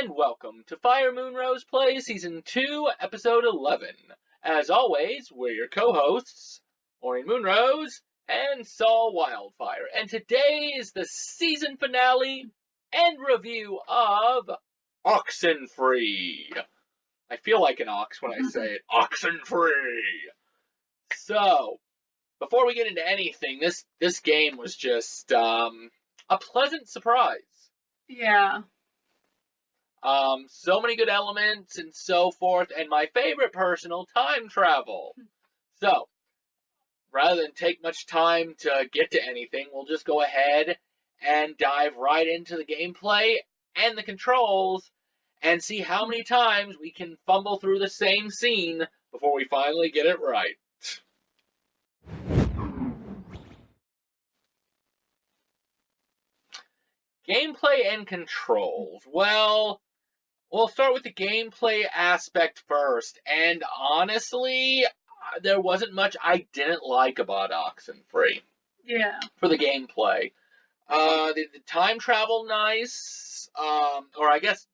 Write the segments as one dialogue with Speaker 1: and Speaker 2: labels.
Speaker 1: and welcome to FireMoonRose-Play Season 2, Episode 11. As always, we're your co-hosts, Aurian MoonRose and Saul Wildfire, and today is the season finale and review of Oxenfree. I feel like an ox when I say it, Oxenfree! So, before we get into anything, this game was just a pleasant surprise.
Speaker 2: Yeah.
Speaker 1: So many good elements and so forth, and my favorite personal, time travel. So, rather than take much time to get to anything, we'll just go ahead and dive right into the gameplay and the controls and see how many times we can fumble through the same scene before we finally get it right. Gameplay and controls. Well, we'll start with the gameplay aspect first, and honestly, there wasn't much I didn't like about Oxenfree.
Speaker 2: Yeah.
Speaker 1: For the gameplay. The time travel, nice, or I guess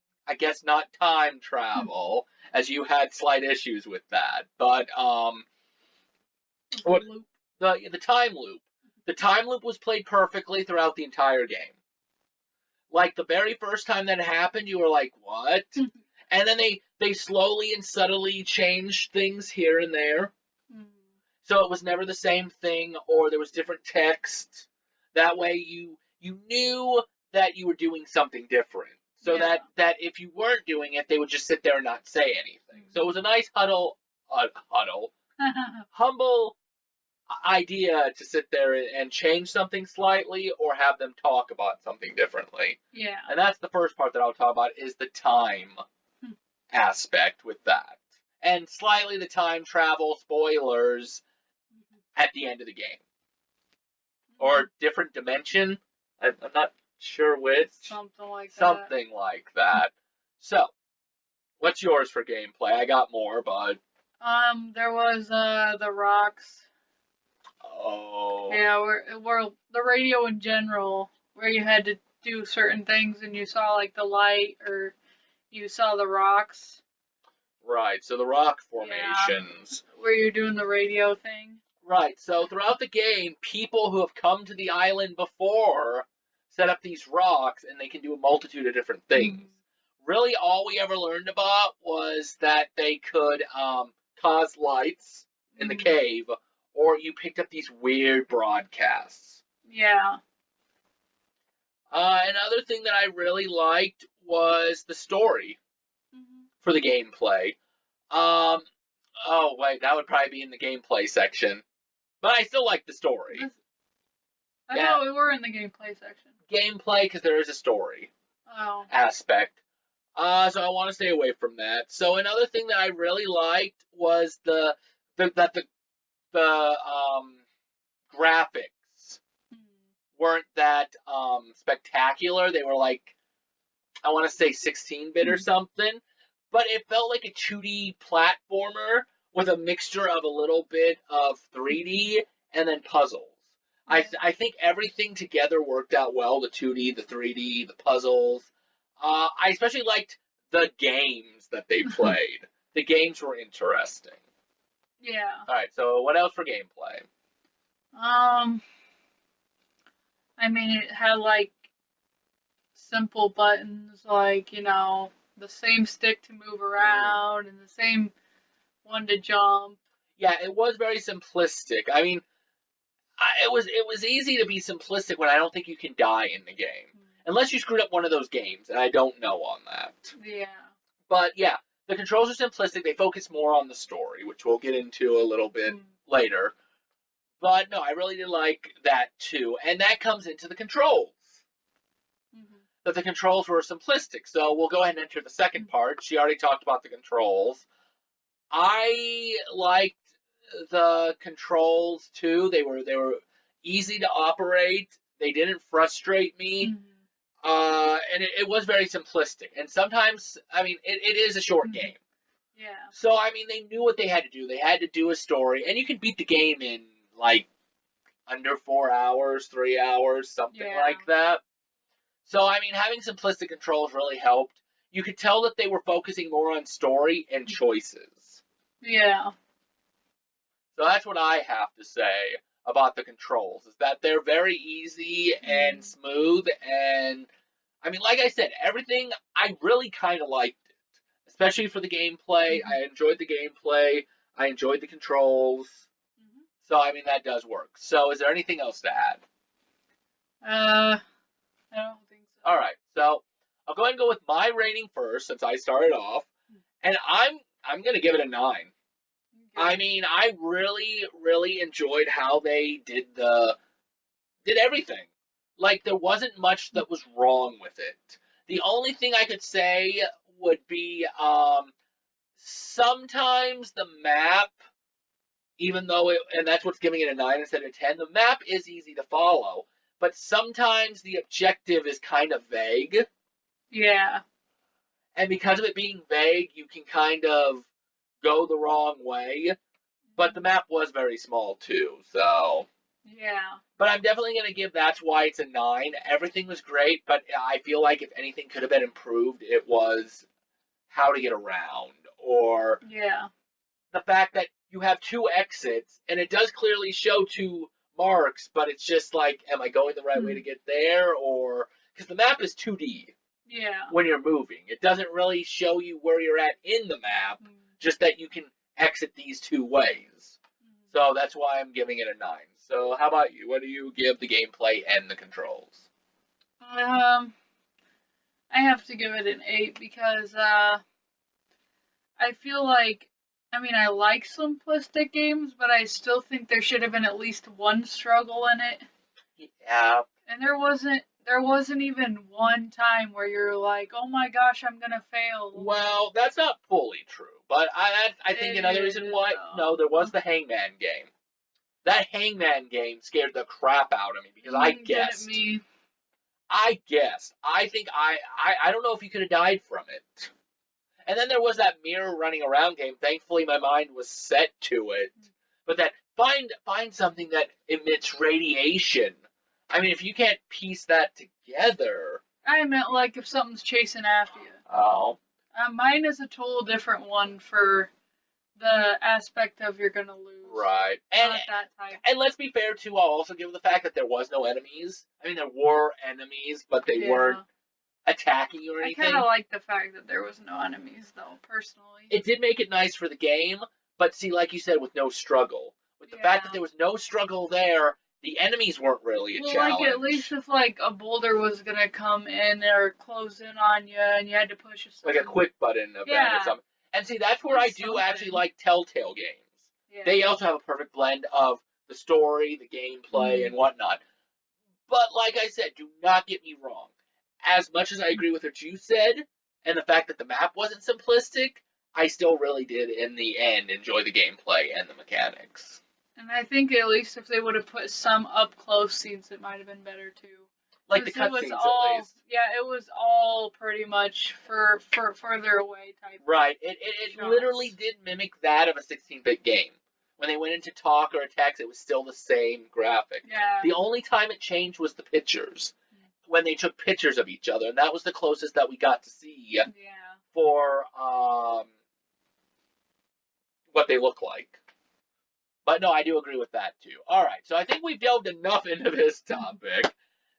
Speaker 1: not time travel, as you had slight issues with that, but, the time loop. The time loop was played perfectly throughout the entire game. Like, the very first time that happened, you were like, what? And then they slowly and subtly changed things here and there. So it was never the same thing, or there was different text. That way you knew that you were doing something different. So that if you weren't doing it, they would just sit there and not say anything. So it was a nice humble idea to sit there and change something slightly or have them talk about something differently.
Speaker 2: Yeah.
Speaker 1: And that's the first part that I'll talk about is the time aspect with that. And slightly the time travel spoilers at the end of the game. Or different dimension. I'm not sure which.
Speaker 2: Something like that.
Speaker 1: Something like that. So, what's yours for gameplay? I got more, but...
Speaker 2: there was, the rocks.
Speaker 1: Oh.
Speaker 2: Yeah, where the radio in general, where you had to do certain things and you saw, like, the light, or you saw the rocks.
Speaker 1: Right, so the rock formations.
Speaker 2: Yeah, where you're doing the radio thing.
Speaker 1: Right, so throughout the game, people who have come to the island before set up these rocks, and they can do a multitude of different things. Really, all we ever learned about was that they could cause lights in the cave, or you picked up these weird broadcasts.
Speaker 2: Yeah.
Speaker 1: Another thing that I really liked was the story for the gameplay. Oh, wait, that would probably be in the gameplay section. But I still like the story.
Speaker 2: I thought we were in the gameplay section.
Speaker 1: Gameplay, because there is a story aspect. So I want to stay away from that. So another thing that I really liked was the graphics weren't that spectacular. They were like, I want to say 16-bit or something. But it felt like a 2D platformer with a mixture of a little bit of 3D and then puzzles. I think everything together worked out well, the 2D, the 3D, the puzzles. I especially liked the games that they played. The games were interesting.
Speaker 2: Yeah.
Speaker 1: Alright, so what else for gameplay?
Speaker 2: I mean, it had, like, simple buttons, like, you know, the same stick to move around and the same one to jump.
Speaker 1: Yeah, it was very simplistic. I mean, it was easy to be simplistic when I don't think you can die in the game. Unless you screwed up one of those games, and I don't know on that.
Speaker 2: Yeah.
Speaker 1: But yeah, the controls are simplistic. They focus more on the story, which we'll get into a little bit later. But no, I really did like that too. And that comes into the controls. That the controls were simplistic. So we'll go ahead and enter the second part. She already talked about the controls. I liked the controls too. They were easy to operate. They didn't frustrate me. And it was very simplistic. And sometimes, I mean, it is a short game.
Speaker 2: Yeah.
Speaker 1: So, I mean, they knew what they had to do. They had to do a story. And you can beat the game in, like, under 4 hours, 3 hours, something like that. So, I mean, having simplistic controls really helped. you could tell that they were focusing more on story and choices.
Speaker 2: Yeah.
Speaker 1: So that's what I have to say about the controls, is that they're very easy and smooth, and I mean, like I said, everything, I really kind of liked it, especially for the gameplay. I enjoyed the gameplay. I enjoyed the controls. So, I mean, that does work. So, is there anything else to add?
Speaker 2: I don't think so.
Speaker 1: All right. So, I'll go ahead and go with my rating first, since I started off, and I'm going to give it a 9.
Speaker 2: Okay.
Speaker 1: I mean, I really, really enjoyed how they did everything. Like, there wasn't much that was wrong with it. The only thing I could say would be, sometimes the map, even though and that's what's giving it a 9 instead of 10, the map is easy to follow, but sometimes the objective is kind of vague.
Speaker 2: Yeah.
Speaker 1: And because of it being vague, you can kind of go the wrong way. But the map was very small too, so.
Speaker 2: Yeah.
Speaker 1: But I'm definitely going to give that's why it's a 9. Everything was great, but I feel like if anything could have been improved, it was how to get around, or the fact that you have 2 exits, and it does clearly show 2 marks, but it's just like, am I going the right way to get there, or, because the map is 2D when you're moving. It doesn't really show you where you're at in the map, just that you can exit these 2 ways. So that's why I'm giving it a 9. So how about you? What do you give the gameplay and the controls?
Speaker 2: I have to give it an 8 because I feel like, I mean, I like simplistic games, but I still think there should have been at least one struggle in it.
Speaker 1: Yeah.
Speaker 2: And there wasn't even one time where you're like, oh my gosh, I'm gonna fail.
Speaker 1: Well, that's not fully true, but I think another reason why, no, there was the Hangman game. That Hangman game scared the crap out of me, because I guessed. I think I don't know if you could have died from it. And then there was that mirror running around game. Thankfully, my mind was set to it. But that find something that emits radiation. I mean, if you can't piece that together.
Speaker 2: I meant like if something's chasing after you.
Speaker 1: Oh.
Speaker 2: Mine is a total different one for the aspect of you're gonna lose.
Speaker 1: Right.
Speaker 2: Not that type.
Speaker 1: And let's be fair too, I'll also give the fact that there was no enemies. I mean, there were enemies, but they weren't attacking you or anything.
Speaker 2: I kind of like the fact that there was no enemies, though, personally.
Speaker 1: It did make it nice for the game, but see, like you said, with no struggle. With the fact that there was no struggle there, the enemies weren't really a challenge.
Speaker 2: Like, at least if, like, a boulder was gonna come in or close in on you and you had to push a certain...
Speaker 1: Like a quick button event or something. And see, that's where I do actually like Telltale games. Yeah. They also have a perfect blend of the story, the gameplay, and whatnot. But like I said, do not get me wrong. As much as I agree with what you said, and the fact that the map wasn't simplistic, I still really did, in the end, enjoy the gameplay and the mechanics.
Speaker 2: And I think at least if they would have put some up-close scenes, it might have been better, too.
Speaker 1: Like the cutscenes, at least.
Speaker 2: Yeah, it was all pretty much for further away type.
Speaker 1: Right. It literally did mimic that of a 16-bit game. When they went into talk or text, it was still the same graphic.
Speaker 2: Yeah.
Speaker 1: The only time it changed was the pictures. When they took pictures of each other, and that was the closest that we got to see for what they look like. But no, I do agree with that too. All right, so I think we've delved enough into this topic.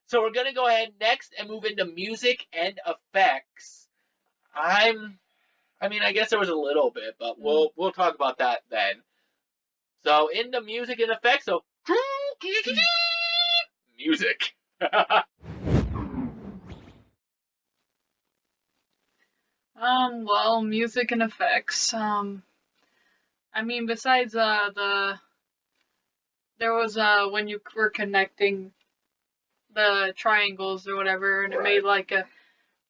Speaker 1: So we're going to go ahead next and move into music and effects. I guess there was a little bit, but we'll talk about that then. So into music and effects, so music.
Speaker 2: Well, music and effects. Besides there was when you were connecting the triangles or whatever, and it made like a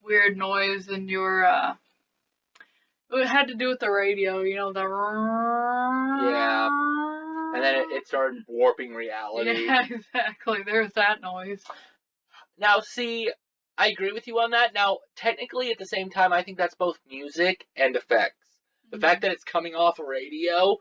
Speaker 2: weird noise, and your it had to do with the radio, the
Speaker 1: and then it started warping reality.
Speaker 2: Yeah, exactly. There's that noise.
Speaker 1: Now, see, I agree with you on that. Now, technically, at the same time, I think that's both music and effects. The fact that it's coming off a radio,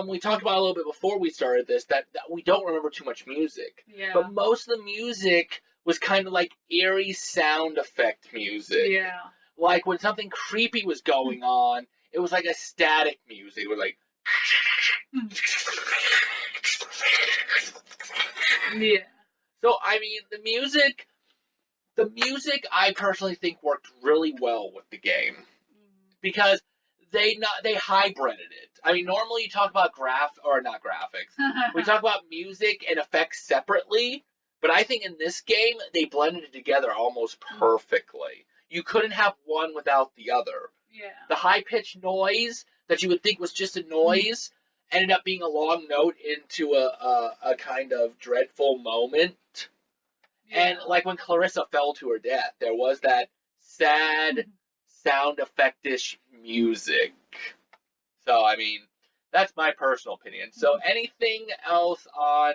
Speaker 1: we talked about a little bit before we started this, that we don't remember too much music.
Speaker 2: Yeah.
Speaker 1: But most of the music was kind of like eerie sound effect music.
Speaker 2: Yeah.
Speaker 1: Like when something creepy was going on, it was like a static music. It was like.
Speaker 2: Yeah.
Speaker 1: So I mean, the music I personally think worked really well with the game because they hybrided it. I mean, normally you talk about not graphics. We talk about music and effects separately, but I think in this game they blended it together almost perfectly. You couldn't have one without the other.
Speaker 2: Yeah.
Speaker 1: The high-pitched noise that you would think was just a noise ended up being a long note into a kind of dreadful moment.
Speaker 2: Yeah.
Speaker 1: And like when Clarissa fell to her death, there was that sad sound effect-ish music. So, I mean, that's my personal opinion. So anything else on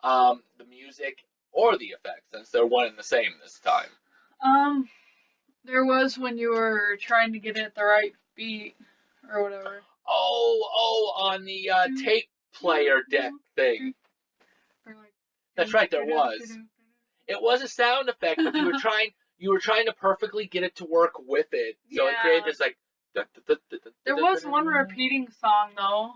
Speaker 1: the music or the effects, since they're one and the same this time?
Speaker 2: There was when you were trying to get it the right beat or whatever.
Speaker 1: On the tape player deck thing. That's right, there was. It was a sound effect, but you were trying to perfectly get it to work with it. So it created this like.
Speaker 2: There was one repeating song though.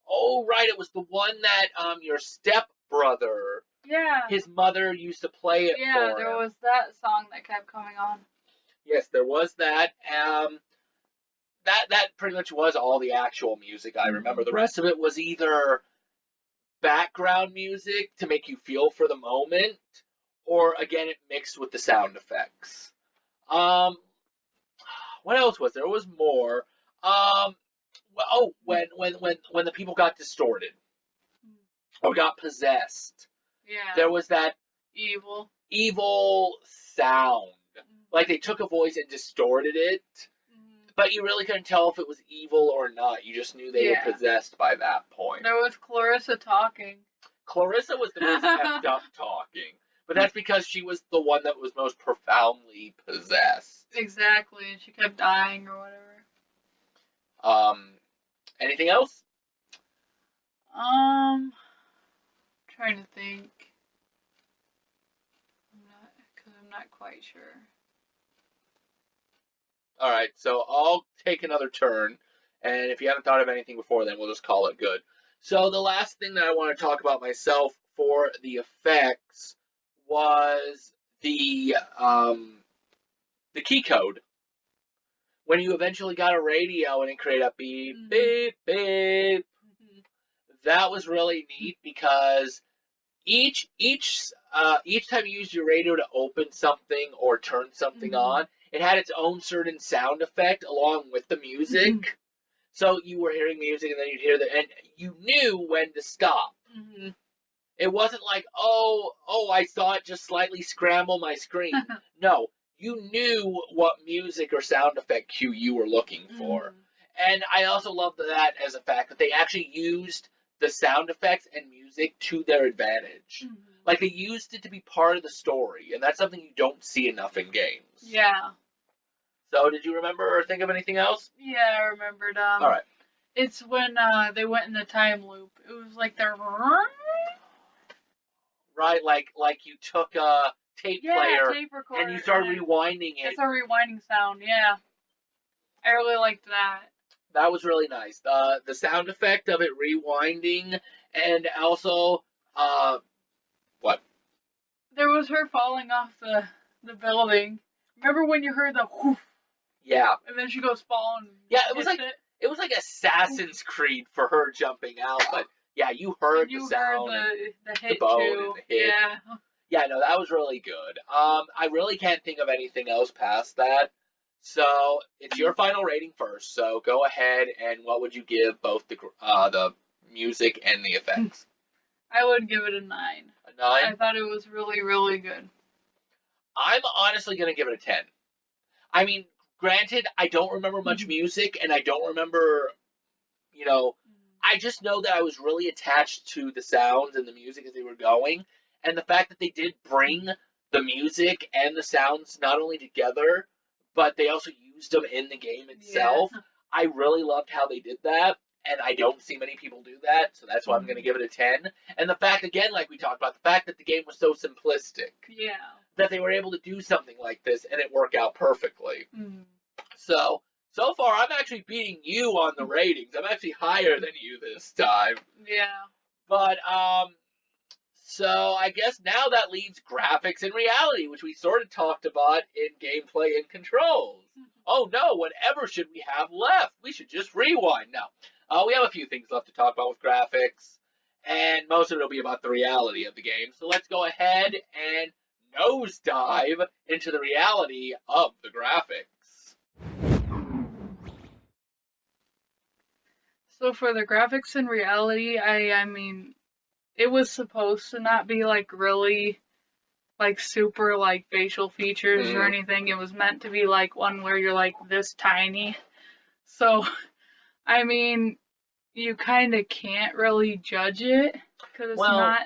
Speaker 1: Oh right, it was the one that your stepbrother.
Speaker 2: Yeah.
Speaker 1: His mother used to play it for him.
Speaker 2: Yeah, there was that song that kept coming on.
Speaker 1: Yes, there was that. That pretty much was all the actual music I remember. The rest of it was either background music to make you feel for the moment, or again, it mixed with the sound effects. What else was there? There was more. When the people got distorted or got possessed, there was that evil sound. Like they took a voice and distorted it, but you really couldn't tell if it was evil or not. You just knew they were possessed by that point.
Speaker 2: There was Clarissa talking.
Speaker 1: Clarissa was the most effed up talking, but that's because she was the one that was most profoundly possessed.
Speaker 2: Exactly, and she kept dying or whatever.
Speaker 1: Anything else?
Speaker 2: Trying to think. I'm not quite sure.
Speaker 1: All right, so I'll take another turn, and if you haven't thought of anything before, then we'll just call it good. So the last thing that I want to talk about myself for the effects was the key code. When you eventually got a radio and it created a beep, beep, beep. That was really neat because each time you used your radio to open something or turn something on, it had its own certain sound effect along with the music. So you were hearing music and then you'd hear and you knew when to stop. It wasn't like, I saw it just slightly scramble my screen. No, you knew what music or sound effect cue you were looking for. And I also love that as a fact that they actually used the sound effects and music to their advantage. Like they used it to be part of the story, and that's something you don't see enough in games.
Speaker 2: Yeah.
Speaker 1: So did you remember or think of anything else?
Speaker 2: Yeah, I remembered.
Speaker 1: All right.
Speaker 2: It's when they went in the time loop. It was like their.
Speaker 1: Right, like you took a tape player
Speaker 2: tape recorder,
Speaker 1: and you started rewinding it.
Speaker 2: It's a rewinding sound, yeah. I really liked that.
Speaker 1: That was really nice. The sound effect of it rewinding, and also, what?
Speaker 2: There was her falling off the building. Remember when you heard the whoof?
Speaker 1: Yeah.
Speaker 2: And then she goes falling.
Speaker 1: Yeah, it was like Assassin's Creed for her jumping out, but yeah, you heard the sound.
Speaker 2: Heard the hit
Speaker 1: the bone
Speaker 2: too.
Speaker 1: and the hit.
Speaker 2: Yeah.
Speaker 1: Yeah, no, that was really good. I really can't think of anything else past that. So it's your final rating first. So go ahead, and what would you give both the music and the effects?
Speaker 2: I would give it a 9.
Speaker 1: A 9?
Speaker 2: I thought it was really, really good.
Speaker 1: I'm honestly going to give it a 10. I mean, granted, I don't remember much music, and I don't remember, I just know that I was really attached to the sounds and the music as they were going, and the fact that they did bring the music and the sounds not only together, but they also used them in the game itself. Yeah. I really loved how they did that. and I don't see many people do that, so that's why I'm going to give it a 10. And the fact, again, like we talked about, the fact that the game was so simplistic.
Speaker 2: Yeah.
Speaker 1: That they were able to do something like this, and it worked out perfectly. So far, I'm actually beating you on the ratings. I'm actually higher than you this time.
Speaker 2: Yeah.
Speaker 1: But, so I guess now that leaves graphics and reality, which we sort of talked about in gameplay and controls. Oh no, whatever should we have left? We should just rewind. No, we have a few things left to talk about with graphics, and most of it will be about the reality of the game. So let's go ahead and nosedive into the reality of the graphics.
Speaker 2: So for the graphics and reality, I mean, it was supposed to not be like really like super like facial features or anything. It was meant to be like one where you're like this tiny. So, I mean, you kind of can't really judge it because it's not.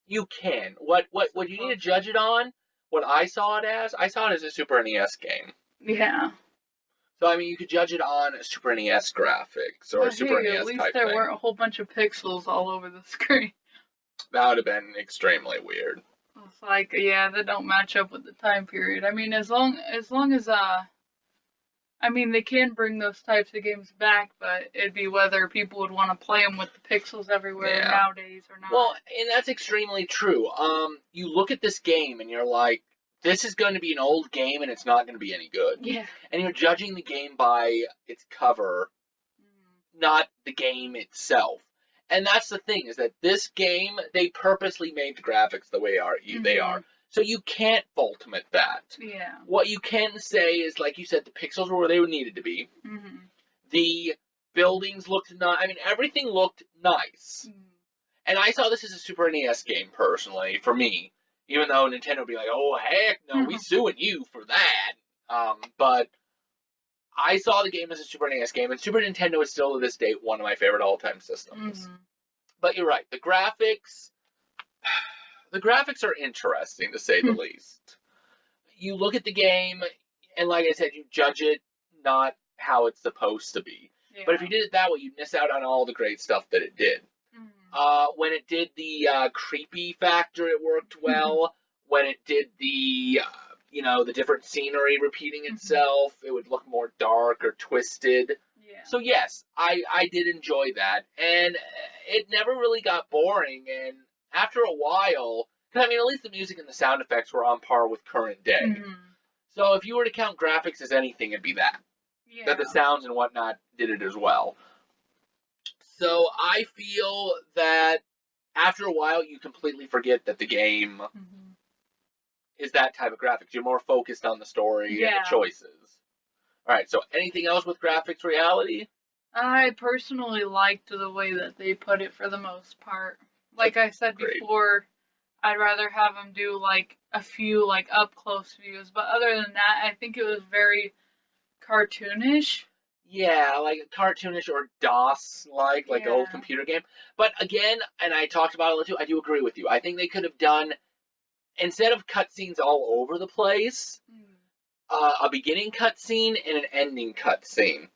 Speaker 1: You can. What you need to judge it on? What I saw it as a Super NES game.
Speaker 2: Yeah.
Speaker 1: So I mean, you could judge it on Super NES graphics or Super NES type thing.
Speaker 2: At least there weren't a whole bunch of pixels all over the screen.
Speaker 1: That would have been extremely weird.
Speaker 2: It's like, yeah, that don't match up with the time period. I mean, as long as I mean, they can bring those types of games back, but it'd be whether people would want to play them with the pixels everywhere nowadays or not.
Speaker 1: Well, and that's extremely true. You look at this game and you're like, this is going to be an old game and it's not going to be any good.
Speaker 2: Yeah.
Speaker 1: And you're judging the game by its cover, not the game itself. And that's the thing, is that this game, they purposely made the graphics the way they are. So you can't fault them at that.
Speaker 2: Yeah.
Speaker 1: What you can say is, like you said, the pixels were where they needed to be. The buildings looked nice. I mean, everything looked nice. And I saw this as a Super NES game, personally, for me. Even though Nintendo would be like, oh, heck no, we suing you for that. But I saw the game as a Super NES game, and Super Nintendo is still, to this day, one of my favorite all-time systems. But you're right, the graphics are interesting, to say the least. You look at the game, and like I said, you judge it not how it's supposed to be. Yeah. But if you did it that way, you'd miss out on all the great stuff that it did. When it did the creepy factor, it worked well. When it did the, the different scenery repeating itself, it would look more dark or twisted. Yeah. So yes, I did enjoy that. And it never really got boring. And after a while, because I mean, at least the music and the sound effects were on par with current day. So if you were to count graphics as anything, it'd be that. Yeah. That the sounds and whatnot did it as well. So I feel that after a while, you completely forget that the game is that type of graphics. You're more focused on the story and the choices. All right, so anything else with graphics reality?
Speaker 2: I personally liked the way that they put it for the most part. Like I said before, I'd rather have them do like a few like up close views, but other than that, I think it was very cartoonish.
Speaker 1: Yeah, like cartoonish or DOS-like, like an old computer game. But again, and I talked about it a little too, I do agree with you. I think they could have done, instead of cutscenes all over the place, a beginning cutscene and an ending cutscene.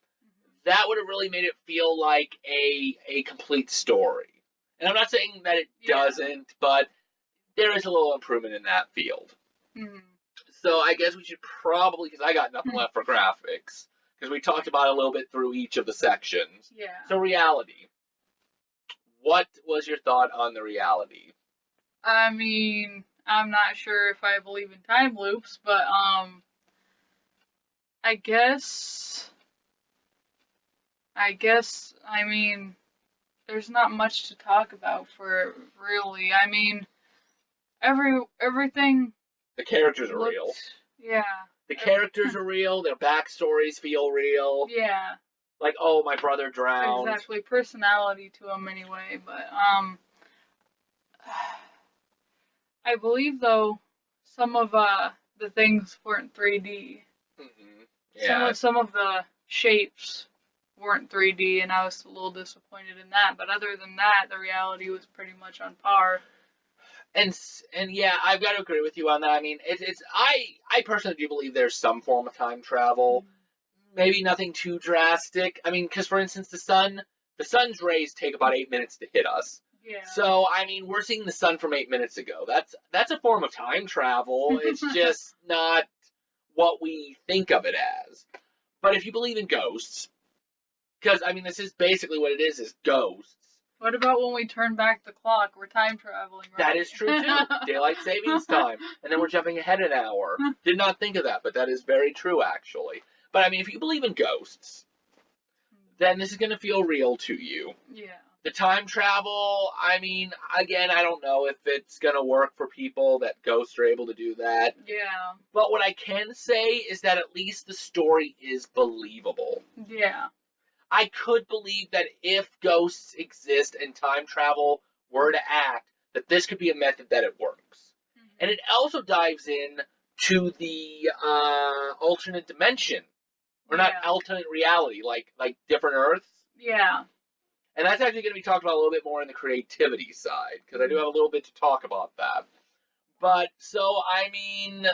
Speaker 1: That would have really made it feel like a complete story. And I'm not saying that it doesn't, but there is a little improvement in that field. So I guess we should probably, because I got nothing left for graphics, because we talked about it a little bit through each of the sections. Yeah. So reality. What was your thought on the reality?
Speaker 2: I mean, I'm not sure if I believe in time loops, but I guess, I mean, there's not much to talk about for it, really. I mean, everything.
Speaker 1: The characters are real.
Speaker 2: Yeah.
Speaker 1: The characters are real. Their backstories feel real.
Speaker 2: Yeah.
Speaker 1: Like, oh, my brother drowned.
Speaker 2: Exactly. Personality to them anyway, but I believe though some of the things weren't 3D.
Speaker 1: Yeah.
Speaker 2: Some of the shapes weren't 3D, and I was a little disappointed in that. But other than that, the reality was pretty much on par.
Speaker 1: And yeah, I've got to agree with you on that. I mean, I personally do believe there's some form of time travel. Maybe nothing too drastic. I mean, because for instance, the sun the sun's rays take about 8 minutes to hit us.
Speaker 2: Yeah.
Speaker 1: So, I mean, we're seeing the sun from 8 minutes ago. That's a form of time travel. It's just not what we think of it as. But if you believe in ghosts, because, I mean, this is basically what it is ghosts.
Speaker 2: What about when we turn back the clock? We're time traveling, right?
Speaker 1: That is true, too. Daylight savings time. And then we're jumping ahead an hour. Did not think of that, but that is very true, actually. But, I mean, if you believe in ghosts, then this is going to feel real to you.
Speaker 2: Yeah.
Speaker 1: The time travel, I mean, again, I don't know if it's going to work for people that ghosts are able to do that.
Speaker 2: Yeah.
Speaker 1: But what I can say is that at least the story is believable.
Speaker 2: Yeah.
Speaker 1: I could believe that if ghosts exist and time travel were to act, that this could be a method that it works. Mm-hmm. And it also dives in to the alternate dimension. Or not alternate reality, like different Earths.
Speaker 2: Yeah.
Speaker 1: And that's actually going to be talked about a little bit more in the creativity side, because I do have a little bit to talk about that. But, so, I mean,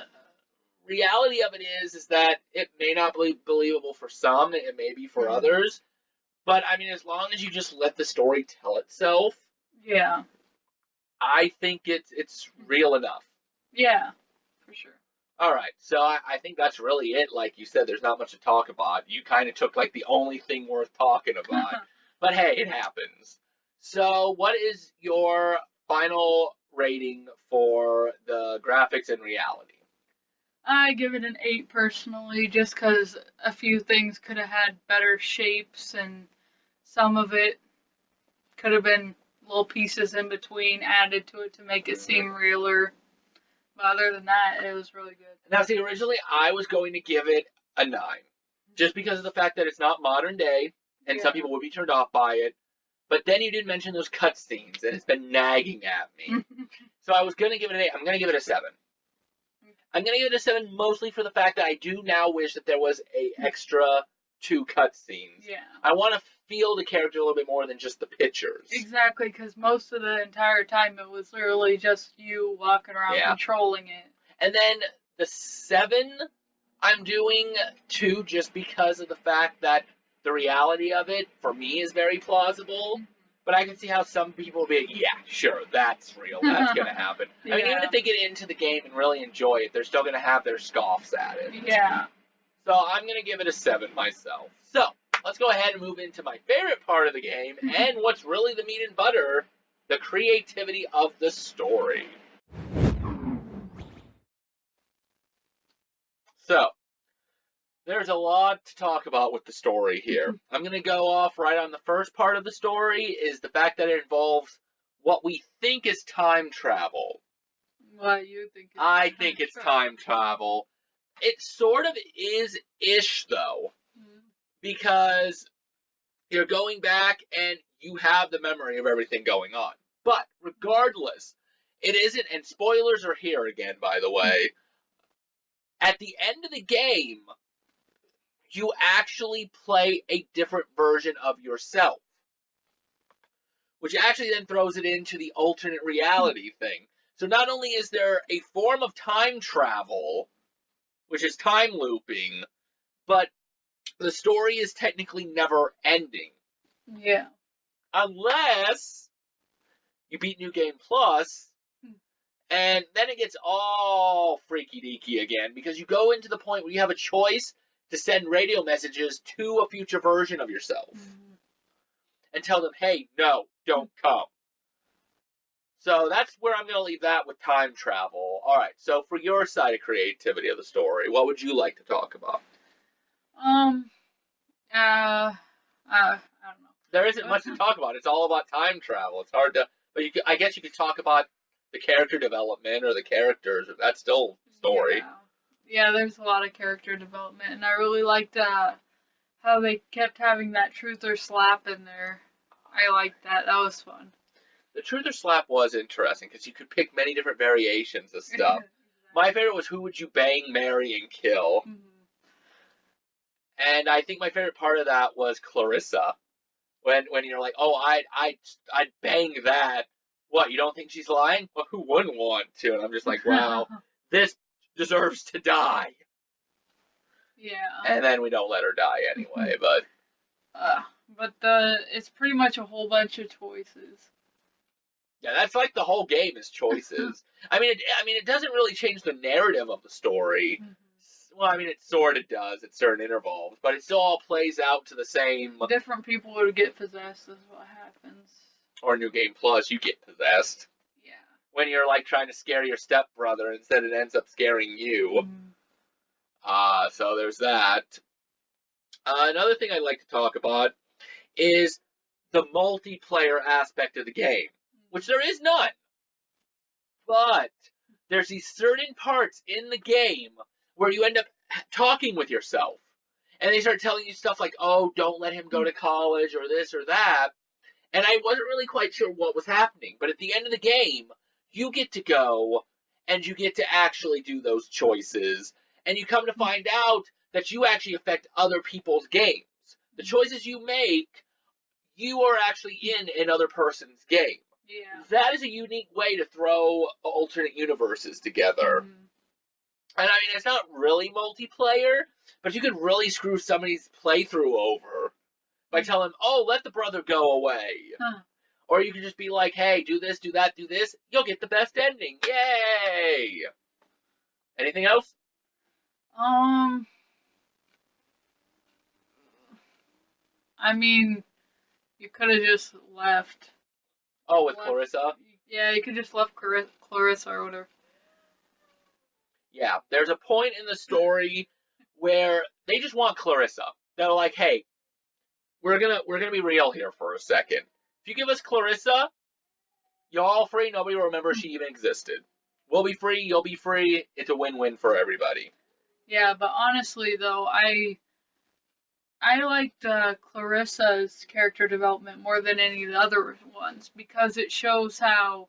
Speaker 1: reality of it is that it may not be believable for some, it may be for others, but, I mean, as long as you just let the story tell itself,
Speaker 2: yeah,
Speaker 1: I think it's real enough.
Speaker 2: Yeah, for sure.
Speaker 1: All right, so I think that's really it. Like you said, there's not much to talk about. You kind of took, like, the only thing worth talking about. But hey, it happens. So what is your final rating for the graphics and reality?
Speaker 2: I give it an 8 personally, just because a few things could have had better shapes, and some of it could have been little pieces in between added to it to make it seem realer. But other than that, it was really good.
Speaker 1: Now, see, originally I was going to give it a 9, just because of the fact that it's not modern day, and some people would be turned off by it. But then you did mention those cutscenes, and it's been nagging at me. So I was going to give it an 8. I'm going to give it a 7. I'm going to give it a 7 mostly for the fact that I do now wish that there was a extra 2 cutscenes.
Speaker 2: Yeah.
Speaker 1: I want to feel the character a little bit more than just the pictures.
Speaker 2: Exactly, because most of the entire time it was literally just you walking around controlling it. And
Speaker 1: then the 7 I'm doing, too, just because of the fact that the reality of it, for me, is very plausible. But I can see how some people will be like, yeah, sure, that's real. That's going to happen. I mean, even if they get into the game and really enjoy it, they're still going to have their scoffs at it.
Speaker 2: Yeah.
Speaker 1: So I'm going to give it a 7 myself. So let's go ahead and move into my favorite part of the game and what's really the meat and butter, the creativity of the story. So, there's a lot to talk about with the story here. I'm going to go off right on the first part of the story, is the fact that it involves what we think is time travel.
Speaker 2: What you think?
Speaker 1: I think it's time travel. It sort of is-ish, though, because you're going back and you have the memory of everything going on. But regardless, it isn't, and spoilers are here again, by the way, at the end of the game, you actually play a different version of yourself. Which actually then throws it into the alternate reality thing. So not only is there a form of time travel, which is time looping, but the story is technically never ending.
Speaker 2: Yeah.
Speaker 1: Unless you beat New Game Plus, and then it gets all freaky-deaky again, because you go into the point where you have a choice to send radio messages to a future version of yourself. And tell them, hey, no, don't come. So that's where I'm going to leave that with time travel. All right, so for your side of creativity of the story, what would you like to talk about?
Speaker 2: I don't know.
Speaker 1: There isn't much to talk about. It's all about time travel. It's hard to, but I guess you could talk about the character development or the characters. That's still story.
Speaker 2: Yeah, there's a lot of character development, and I really liked how they kept having that truth or slap in there. I liked that. That was fun.
Speaker 1: The truth or slap was interesting because you could pick many different variations of stuff. Exactly. My favorite was who would you bang, marry, and kill. And I think my favorite part of that was Clarissa. When you're like, oh, I'd bang that. What, you don't think she's lying? Well, who wouldn't want to? And I'm just like, wow, this deserves to die.
Speaker 2: Yeah.
Speaker 1: And then we don't let her die anyway, but...
Speaker 2: But it's pretty much a whole bunch of choices.
Speaker 1: Yeah, that's like the whole game is choices. I mean, it doesn't really change the narrative of the story.
Speaker 2: Mm-hmm.
Speaker 1: Well, I mean, it sort of does at certain intervals, but it still all plays out to the same.
Speaker 2: Different people would get possessed is what happens.
Speaker 1: Or New Game Plus, you get possessed.
Speaker 2: Yeah.
Speaker 1: When you're like trying to scare your stepbrother, instead it ends up scaring you. So there's that. Another thing I'd like to talk about is the multiplayer aspect of the game, which there is none. But there's these certain parts in the game where you end up talking with yourself. And they start telling you stuff like, oh, don't let him go to college or this or that. And I wasn't really quite sure what was happening. But at the end of the game, you get to go and you get to actually do those choices. And you come to find out that you actually affect other people's games. The choices you make, you are actually in another person's game.
Speaker 2: Yeah.
Speaker 1: That is a unique way to throw alternate universes together.
Speaker 2: Mm-hmm.
Speaker 1: And I mean, it's not really multiplayer, but you could really screw somebody's playthrough over by telling them, oh, let the brother go away.
Speaker 2: Huh.
Speaker 1: Or you could just be like, hey, do this, do that, do this. You'll get the best ending. Yay! Anything else?
Speaker 2: I mean, you could have just left.
Speaker 1: Oh, with Clarissa?
Speaker 2: Yeah, you could just left Clarissa or whatever.
Speaker 1: Yeah, there's a point in the story where they just want Clarissa. They're like, hey, we're gonna be real here for a second. If you give us Clarissa, you're all free, nobody will remember she even existed. We'll be free, you'll be free, it's a win-win for everybody.
Speaker 2: Yeah, but honestly though, I liked Clarissa's character development more than any of the other ones because it shows how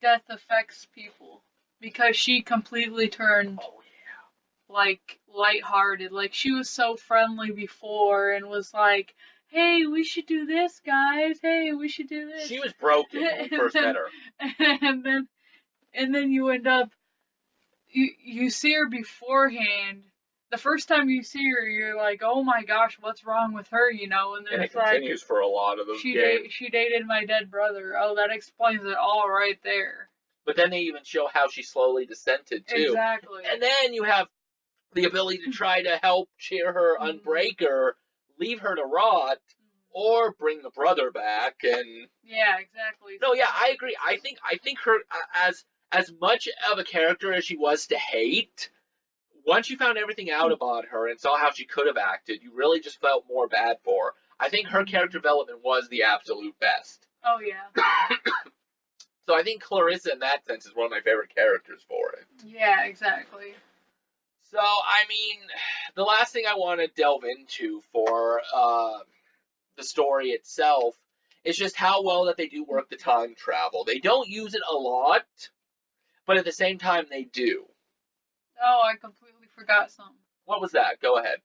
Speaker 2: death affects people. Because she completely turned like lighthearted. Like she was so friendly before and was like, "Hey, we should do this, guys. Hey, we should do this."
Speaker 1: She was broken when we first met her.
Speaker 2: And then you end up you see her beforehand. The first time you see her, you're like, "Oh my gosh, what's wrong with her?" You know, and then
Speaker 1: And it
Speaker 2: it's like
Speaker 1: continues for a lot of those games.
Speaker 2: she dated my dead brother. Oh, that explains it all right there.
Speaker 1: But then they even show how she slowly dissented too.
Speaker 2: Exactly.
Speaker 1: And then you have the ability to try to help cheer her, unbreak her, leave her to rot, or bring the brother back. And
Speaker 2: yeah, exactly.
Speaker 1: No, yeah, I agree. I think her as much of a character as she was to hate, once you found everything out about her and saw how she could have acted, you really just felt more bad for her. I think her character development was the absolute best.
Speaker 2: Oh yeah.
Speaker 1: So I think Clarissa, in that sense, is one of my favorite characters for it.
Speaker 2: Yeah, exactly.
Speaker 1: So, I mean, the last thing I want to delve into for the story itself is just how well that they do work the time travel. They don't use it a lot, but at the same time, they do.
Speaker 2: Oh, I completely forgot something.
Speaker 1: What was that? Go ahead.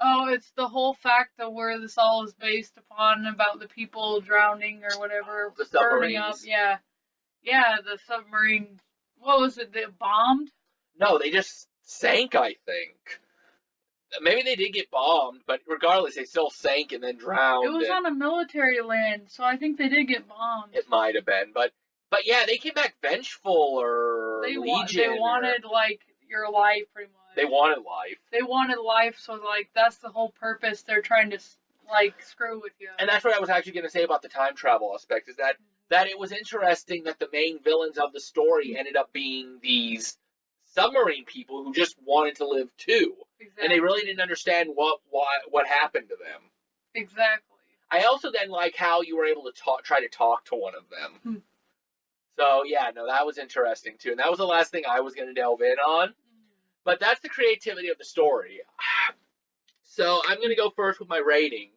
Speaker 2: Oh, it's the whole fact of where this all is based upon about the people drowning or whatever.
Speaker 1: The
Speaker 2: burning up.
Speaker 1: submarines.
Speaker 2: Yeah. Yeah, the submarine. What was it? They bombed?
Speaker 1: No, they just sank, I think. Maybe they did get bombed, but regardless, they still sank and then drowned.
Speaker 2: It was on a military land, so I think they did get bombed.
Speaker 1: It might have been, but yeah, they came back vengeful or Legion.
Speaker 2: They wanted like your life, pretty much.
Speaker 1: They wanted life.
Speaker 2: They wanted life, so like that's the whole purpose. They're trying to like screw with you.
Speaker 1: And that's what I was actually going to say about the time travel aspect, is that it was interesting that the main villains of the story ended up being these submarine people who just wanted to live too.
Speaker 2: Exactly.
Speaker 1: And they really didn't understand what happened to them.
Speaker 2: Exactly.
Speaker 1: I also then like how you were able to try to talk to one of them. So yeah, no, that was interesting too. And that was the last thing I was going to delve in on. But that's the creativity of the story. So I'm going to go first with my rating.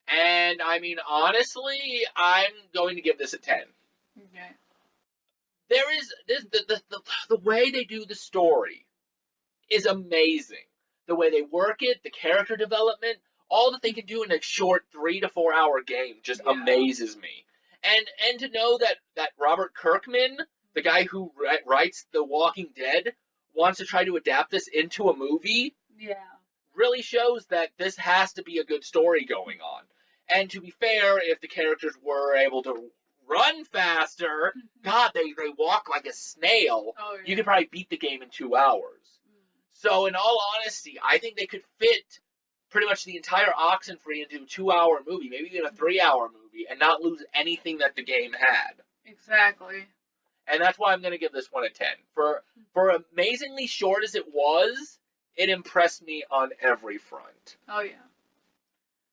Speaker 1: And I mean, honestly, I'm going to give this a 10.
Speaker 2: Okay.
Speaker 1: There is the way they do the story is amazing. The way they work it, the character development, all that they can do in a short 3 to 4 hour game just amazes me. And to know that Robert Kirkman, the guy who writes The Walking Dead, wants to try to adapt this into a movie, really shows that this has to be a good story going on. And to be fair, if the characters were able to run faster, God, they walk like a snail.
Speaker 2: Oh, yeah.
Speaker 1: You could probably beat the game in 2 hours. So, in all honesty, I think they could fit pretty much the entire Oxenfree into a 2-hour movie, maybe even a 3-hour movie, and not lose anything that the game had.
Speaker 2: Exactly.
Speaker 1: And that's why I'm going to give this one a 10. For amazingly short as it was, it impressed me on every front.
Speaker 2: Oh, yeah.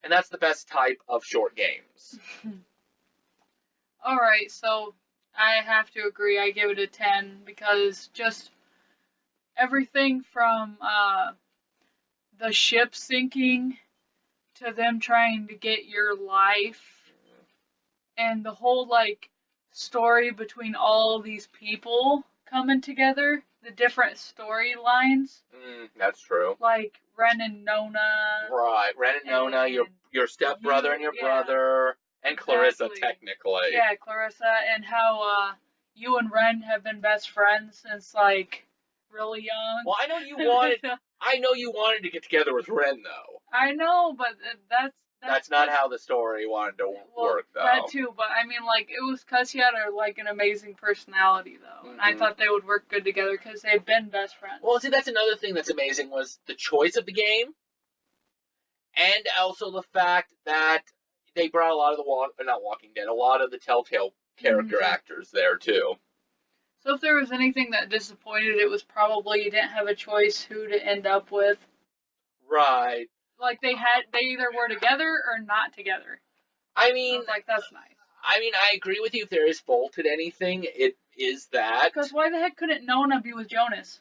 Speaker 1: And that's the best type of short games.
Speaker 2: Alright, so I have to agree. I give it a 10 because just everything from the ship sinking to them trying to get your life and the whole, like, story between all these people coming together, the different storylines.
Speaker 1: That's true.
Speaker 2: Like Ren and Nona.
Speaker 1: Right, Ren and Nona, your stepbrother and your brother, and Clarissa,
Speaker 2: exactly.
Speaker 1: technically.
Speaker 2: Yeah, Clarissa, and how you and Ren have been best friends since, like, really young.
Speaker 1: Well, I know you wanted to get together with Ren, though.
Speaker 2: I know, but
Speaker 1: that's not how the story wanted to work, though.
Speaker 2: That too, but I mean, like, it was because he had an amazing personality, though. And I thought they would work good together because they've been best friends.
Speaker 1: Well, see, that's another thing that's amazing was the choice of the game, and also the fact that they brought a lot of a lot of the Telltale character actors there, too.
Speaker 2: So if there was anything that disappointed, it was probably you didn't have a choice who to end up with.
Speaker 1: Right.
Speaker 2: Like, they either were together or not together.
Speaker 1: I mean,
Speaker 2: I was like, that's nice.
Speaker 1: I mean, I agree with you. If there is fault in anything, it is that.
Speaker 2: Because why the heck couldn't Nona be with Jonas?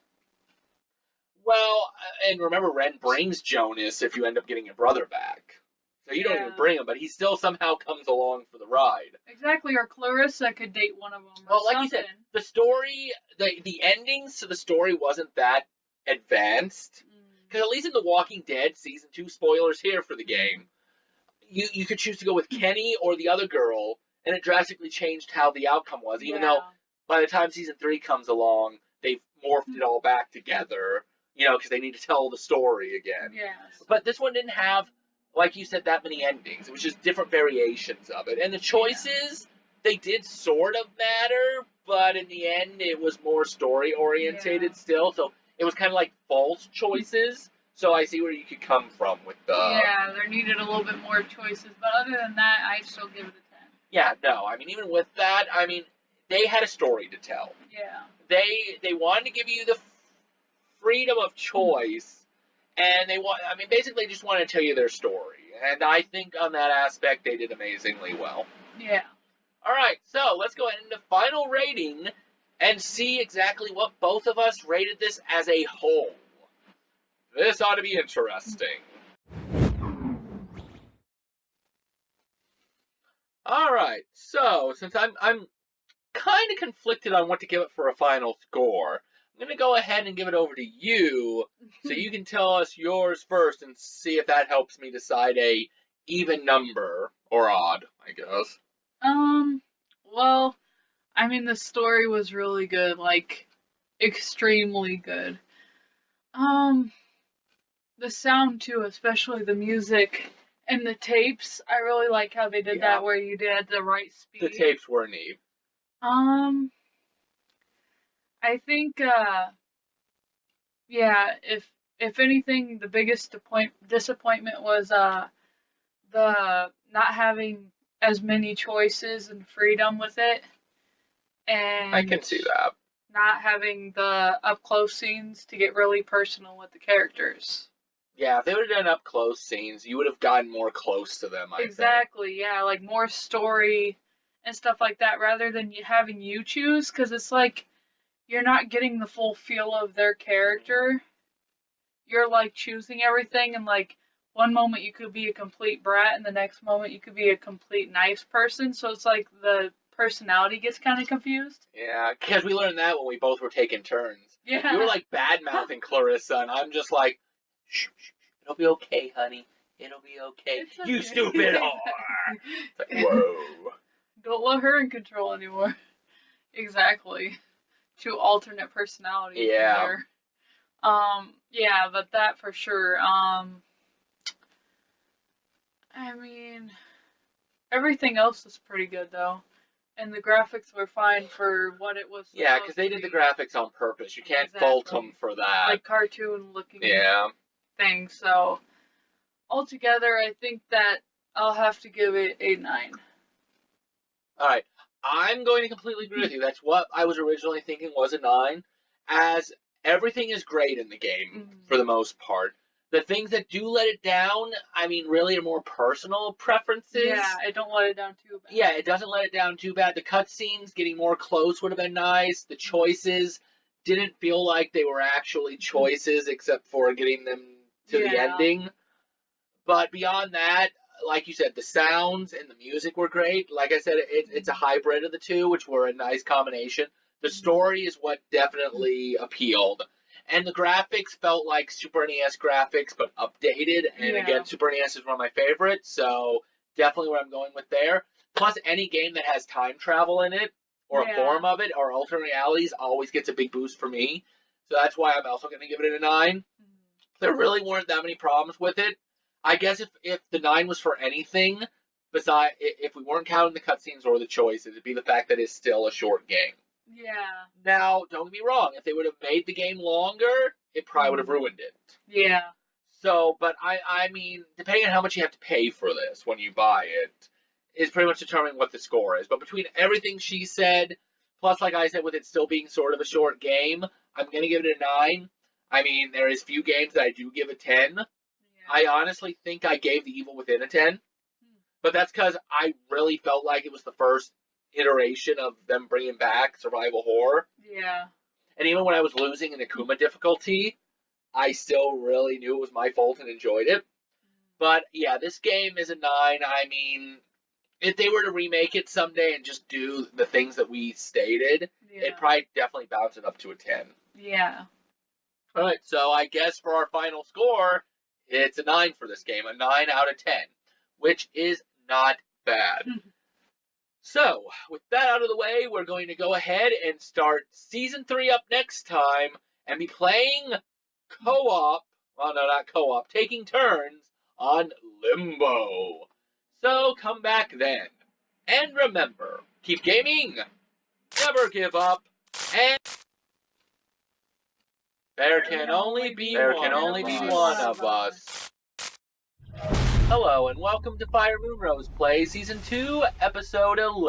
Speaker 1: Well, and remember, Ren brings Jonas if you end up getting your brother back. So you don't even bring him, but he still somehow comes along for the ride.
Speaker 2: Exactly, or Clarissa could date one of them.
Speaker 1: Well, like you said, the story, the endings to the story wasn't that advanced. Because at least in The Walking Dead Season 2, spoilers here for the game, you could choose to go with Kenny or the other girl, and it drastically changed how the outcome was, even though by the time Season 3 comes along, they've morphed it all back together, because they need to tell the story again.
Speaker 2: Yes.
Speaker 1: But this one didn't have, like you said, that many endings. It was just different variations of it. And the choices, they did sort of matter, but in the end, it was more story-orientated still, so it was kind of like false choices, so I see where you could come from with the...
Speaker 2: Yeah, there needed a little bit more choices, but other than that, I still give it a 10.
Speaker 1: Yeah, no, I mean, even with that, I mean, they had a story to tell.
Speaker 2: Yeah.
Speaker 1: They wanted to give you the freedom of choice, and basically just wanted to tell you their story, and I think on that aspect, they did amazingly well.
Speaker 2: Yeah.
Speaker 1: Alright, so let's go ahead into final rating, and see exactly what both of us rated this as a whole. This ought to be interesting. Alright, so since I'm kind of conflicted on what to give it for a final score, I'm going to go ahead and give it over to you, so you can tell us yours first and see if that helps me decide a even number, or odd, I guess.
Speaker 2: Well, I mean, the story was really good, like, extremely good. The sound too, especially the music and the tapes. I really like how they did that, where you did at the right speed.
Speaker 1: The tapes were neat.
Speaker 2: I think, if anything, the biggest disappointment was, the not having as many choices and freedom with it. And
Speaker 1: I can see that.
Speaker 2: Not having the up-close scenes to get really personal with the characters.
Speaker 1: Yeah, if they would have done up-close scenes, you would have gotten more close to them, I think.
Speaker 2: Exactly, yeah, like more story and stuff like that, rather than having you choose, because it's like, you're not getting the full feel of their character. You're, like, choosing everything, and, like, one moment you could be a complete brat, and the next moment you could be a complete nice person, so it's like the personality gets kind of confused.
Speaker 1: Yeah, because we learned that when we both were taking turns.
Speaker 2: Yeah.
Speaker 1: You were, like, bad-mouthing Clarissa, and I'm just like, shh, it'll be okay, honey. It'll be okay.
Speaker 2: Okay.
Speaker 1: You stupid whore! It's like, whoa.
Speaker 2: Don't let her in control anymore. Exactly. Two alternate personalities there. Yeah, but that for sure. I mean, Everything else is pretty good though, and the graphics were fine for what it was.
Speaker 1: Yeah, because they did the graphics on purpose. You can't fault them for that.
Speaker 2: Like cartoon looking.
Speaker 1: Yeah.
Speaker 2: Thing. So altogether, I think that I'll have to give it a 9.
Speaker 1: All right. I'm going to completely agree with you. That's what I was originally thinking was a 9, as everything is great in the game for the most part. The things that do let it down, I mean, really are more personal preferences.
Speaker 2: Yeah, it don't let it down too bad.
Speaker 1: Yeah, it doesn't let it down too bad. The cutscenes, getting more close would have been nice. The choices didn't feel like they were actually choices, except for getting them to the ending. But beyond that, like you said, the sounds and the music were great. Like I said, it's a hybrid of the two, which were a nice combination. The story is what definitely appealed. And the graphics felt like Super NES graphics, but updated. And again, Super NES is one of my favorites, so definitely what I'm going with there. Plus, any game that has time travel in it, or a form of it, or alternate realities, always gets a big boost for me. So that's why I'm also going to give it a 9. There really weren't that many problems with it. I guess if the 9 was for anything, besides if we weren't counting the cutscenes or the choices, it'd be the fact that it's still a short game.
Speaker 2: Yeah.
Speaker 1: Now, don't get me wrong. If they would have made the game longer, it probably would have ruined it.
Speaker 2: Yeah.
Speaker 1: So, but I mean, depending on how much you have to pay for this when you buy it, is pretty much determining what the score is. But between everything she said, plus, like I said, with it still being sort of a short game, I'm going to give it a 9. I mean, there is few games that I do give a 10. I honestly think I gave The Evil Within a 10, but that's because I really felt like it was the first iteration of them bringing back survival horror.
Speaker 2: Yeah.
Speaker 1: And even when I was losing in Akuma difficulty, I still really knew it was my fault and enjoyed it. But yeah, this game is a 9. I mean, if they were to remake it someday and just do the things that we stated, it'd probably definitely bounce it up to a 10.
Speaker 2: Yeah.
Speaker 1: All right, so I guess for our final score, it's a 9 for this game, a 9 out of 10, which is not bad. So, with that out of the way, we're going to go ahead and start Season 3 up next time and be playing co-op, well, no, not co-op, taking turns on Limbo. So, come back then. And remember, keep gaming, never give up, and there can only be one of us. Hello, and welcome to FireMoonRose-Play, Season 2, Episode 11.